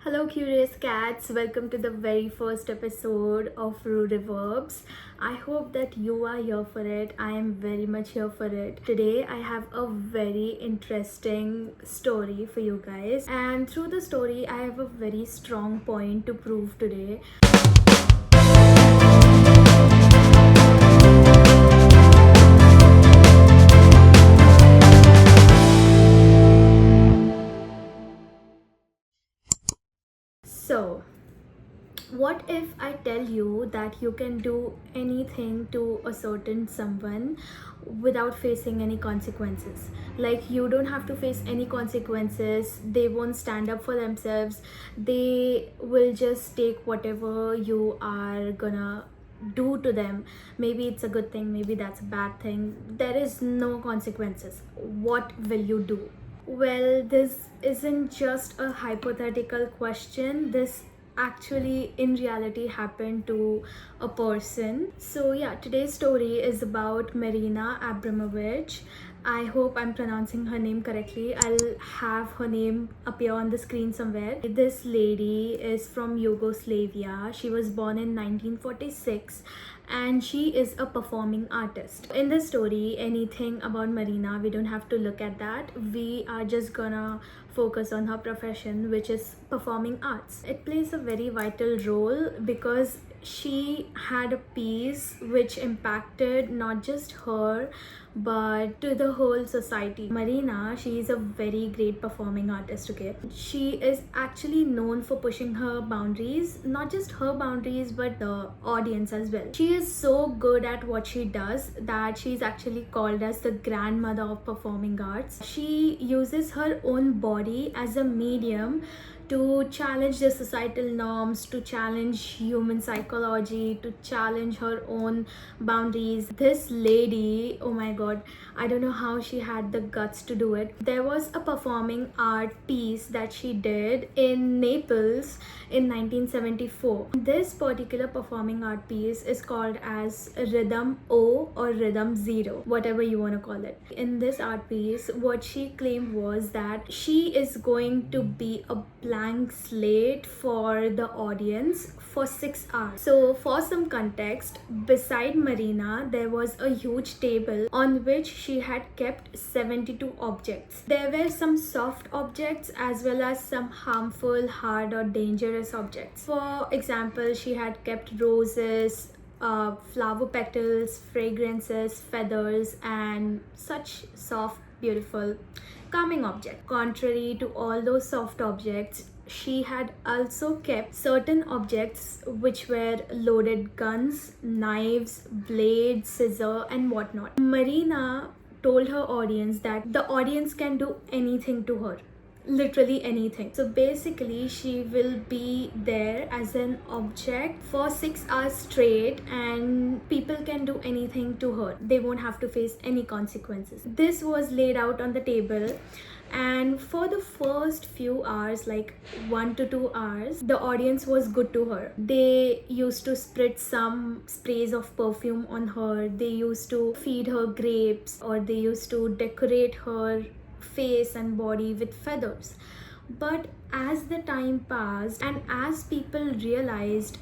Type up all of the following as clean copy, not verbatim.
Hello, curious cats. Welcome to the very first episode of Rude Reverbs. I hope that you are here for it. I am very much here for it. Today, I have a very interesting story for you guys, and through the story, I have a very strong point to prove today. So, what if I tell you that you can do anything to a certain someone without facing any consequences? Like, you don't have to face any consequences, they won't stand up for themselves, they will just take whatever you are gonna do to them. Maybe it's a good thing, maybe that's a bad thing. There is no consequences. What will you do? Well, this isn't just a hypothetical question. This actually in reality happened to a person. So yeah, today's story is about Marina Abramovich. I hope I'm pronouncing her name correctly. I'll have her name appear on the screen somewhere. This lady is from Yugoslavia. She was born in 1946 and she is a performing artist. In this story, anything about Marina, we don't have to look at that. We are just gonna focus on her profession, which is performing arts. It plays a very vital role because she had a piece which impacted not just her but to the whole society. Marina, she is a very great performing artist, okay? She is actually known for pushing her boundaries, not just her boundaries but the audience as well. She is so good at what she does that she's actually called as the grandmother of performing arts. She uses her own body as a medium to challenge the societal norms, to challenge human psychology, to challenge her own boundaries. This lady, oh my god, I don't know how she had the guts to do it. There was a performing art piece that she did in Naples in 1974. This particular performing art piece is called as Rhythm O or Rhythm Zero, whatever you want to call it. In this art piece, what she claimed was that she is going to be a blank slate for the audience for 6 hours. So for some context, beside Marina there was a huge table on which she had kept 72 objects. There were some soft objects as well as some harmful, hard or dangerous objects. For example, she had kept roses, flower petals, fragrances, feathers and such soft, beautiful, calming object. Contrary to all those soft objects, she had also kept certain objects which were loaded guns, knives, blades, scissors and whatnot. Marina told her audience that the audience can do anything to her, literally anything. So basically she will be there as an object for 6 hours straight and people can do anything to her. They won't have to face any consequences. This was laid out on the table, and for the first few hours, like 1 to 2 hours, the audience was good to her. They used to spritz some sprays of perfume on her, they used to feed her grapes, or they used to decorate her face and body with feathers. But as the time passed and as people realized,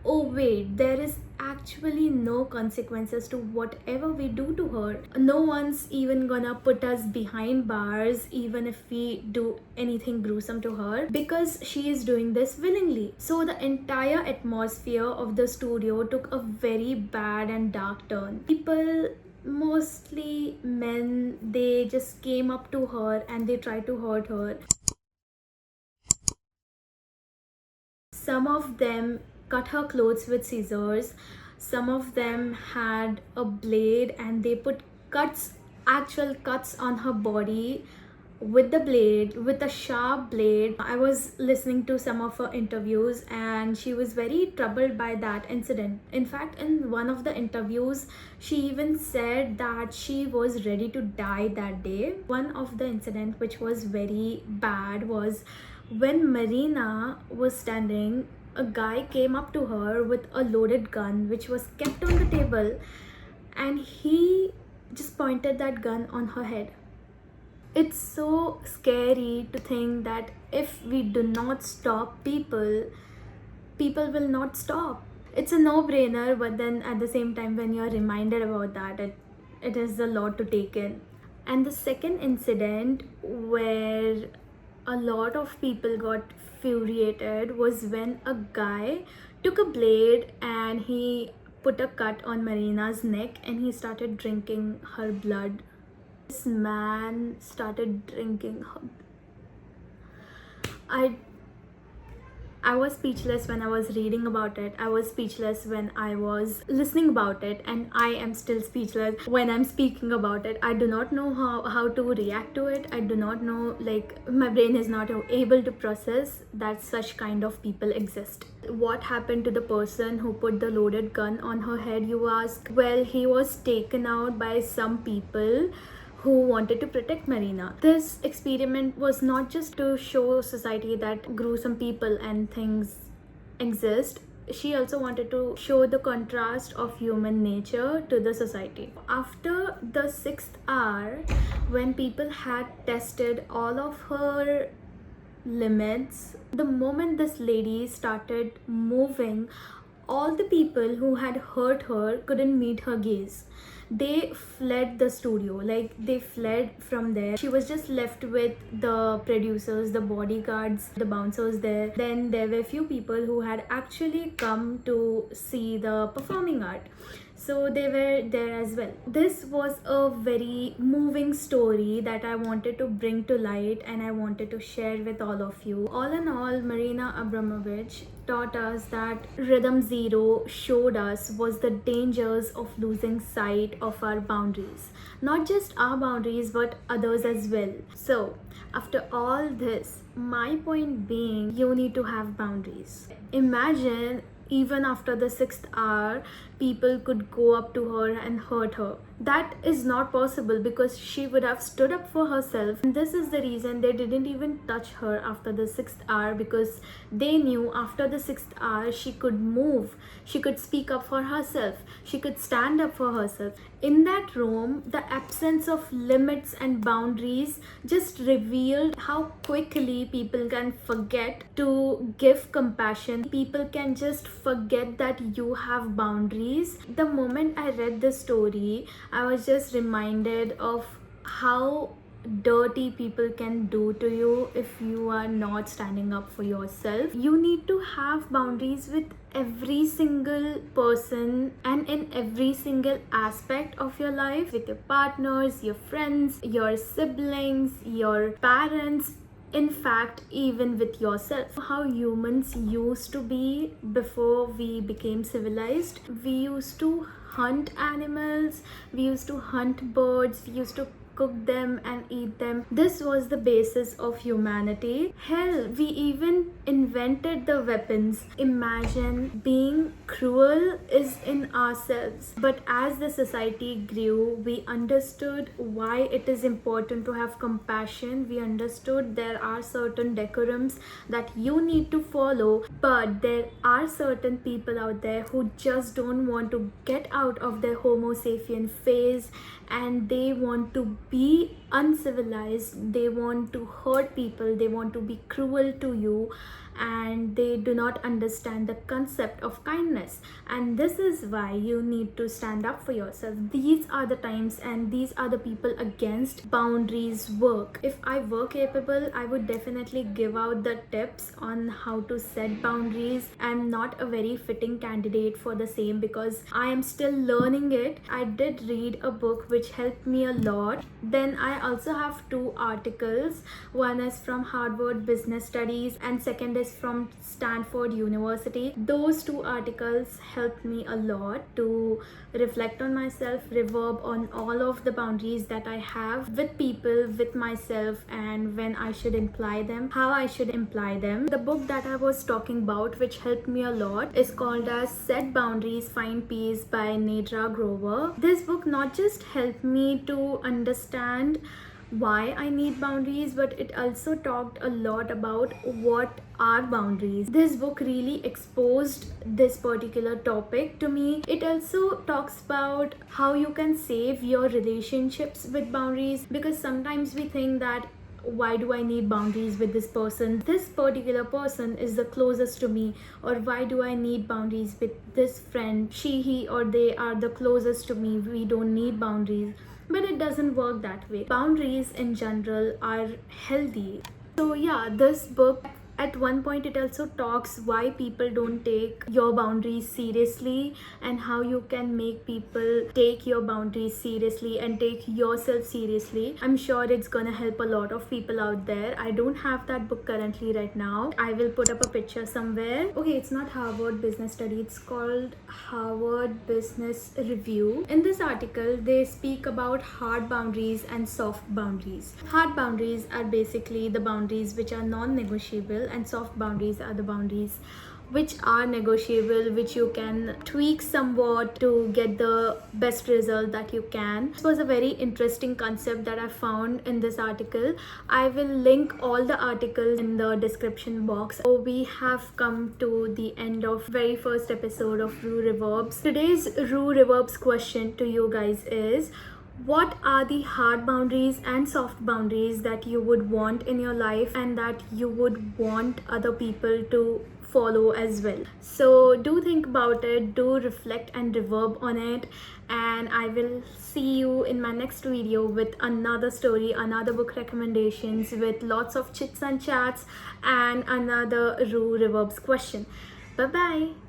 oh wait, there is actually no consequences to whatever we do to her. No one's even gonna put us behind bars even if we do anything gruesome to her, because she is doing this willingly. So the entire atmosphere of the studio took a very bad and dark turn. People, mostly men, they just came up to her and they tried to hurt her. Some of them cut her clothes with scissors. Some of them had a blade and they put cuts, actual cuts on her body with the blade, with a sharp blade. I was listening to some of her interviews and she was very troubled by that incident. In fact, in one of the interviews, she even said that she was ready to die that day. One of the incident which was very bad was when Marina was standing, a guy came up to her with a loaded gun which was kept on the table, and he just pointed that gun on her head. It's so scary to think that if we do not stop people, people will not stop. It's a no-brainer, but then at the same time, when you're reminded about that, it is a lot to take in. And the second incident where a lot of people got furiated was when a guy took a blade and he put a cut on Marina's neck and he started drinking her blood. This man started drinking her. I was speechless when I was reading about it. I was speechless when I was listening about it, and I am still speechless when I'm speaking about it. I do not know how to react to it. I do not know, like, my brain is not able to process that such kind of people exist. What happened to the person who put the loaded gun on her head, you ask? Well, he was taken out by some people who wanted to protect Marina. This experiment was not just to show society that gruesome people and things exist. She also wanted to show the contrast of human nature to the society. After the 6th hour, when people had tested all of her limits, the moment this lady started moving, all the people who had hurt her couldn't meet her gaze. They fled the studio, like they fled from there. She was just left with the producers, the bodyguards, the bouncers there. Then there were few people who had actually come to see the performing art, so they were there as well. This was a very moving story that I wanted to bring to light and I wanted to share with all of you. All in all, Marina Abramovich taught us that Rhythm Zero showed us was the dangers of losing sight of our boundaries. Not just our boundaries, but others as well. So, after all this, my point being, you need to have boundaries. Imagine even after the 6th hour, people could go up to her and hurt her. That is not possible because she would have stood up for herself. And this is the reason they didn't even touch her after the 6th hour, because they knew after the 6th hour she could move, she could speak up for herself, she could stand up for herself. In that room, the absence of limits and boundaries just revealed how quickly people can forget to give compassion. People can just forget that you have boundaries. The moment I read this story, I was just reminded of how dirty people can do to you if you are not standing up for yourself. You need to have boundaries with every single person and in every single aspect of your life, with your partners, your friends, your siblings, your parents, in fact even with yourself. How humans used to be before we became civilized. We used to hunt animals, we used to hunt birds, we used to cook them and eat them. This was the basis of humanity. Hell, we even invented the weapons. Imagine being cruel is in ourselves. But as the society grew, we understood why it is important to have compassion. We understood there are certain decorums that you need to follow, but there are certain people out there who just don't want to get out of their Homo sapien phase, and they want to be uncivilized, they want to hurt people, they want to be cruel to you, and they do not understand the concept of kindness. And this is why you need to stand up for yourself. These are the times and these are the people against boundaries work. If I were capable, I would definitely give out the tips on how to set boundaries. I'm not a very fitting candidate for the same because I am still learning it. I did read a book which helped me a lot. Then I also have 2 articles. One is from Harvard Business Studies and second is from Stanford University. Those 2 articles helped me a lot to reflect on myself, reverb on all of the boundaries that I have with people, with myself, and when I should imply them, how I should imply them. The book that I was talking about, which helped me a lot, is called as Set Boundaries, Find Peace by Nedra Grover. This book not just helped me to understand why I need boundaries, but it also talked a lot about what are boundaries. This book really exposed this particular topic to me. It also talks about how you can save your relationships with boundaries, because sometimes we think that why do I need boundaries with this person? This particular person is the closest to me. Or why do I need boundaries with this friend? She, he, or they are the closest to me. We don't need boundaries. But it doesn't work that way. Boundaries in general are healthy. So yeah, this book at one point it also talks why people don't take your boundaries seriously, and how you can make people take your boundaries seriously and take yourself seriously. I'm sure it's gonna help a lot of people out there. I don't have that book currently right now. I will put up a picture somewhere. Okay, it's not Harvard Business Study, it's called Harvard Business Review. In this article they speak about hard boundaries and soft boundaries. Hard boundaries are basically the boundaries which are non-negotiable, and soft boundaries are the boundaries which are negotiable, which you can tweak somewhat to get the best result that you can. This was a very interesting concept that I found in this article. I will link all the articles in the description box. So we have come to the end of very first episode of Rue Reverbs. Today's Rue Reverbs question to you guys is, what are the hard boundaries and soft boundaries that you would want in your life and that you would want other people to follow as well? So do think about it, do reflect and reverb on it, and I will see you in my next video with another story, another book recommendations, with lots of chits and chats, and another Rue Reverbs question. Bye bye.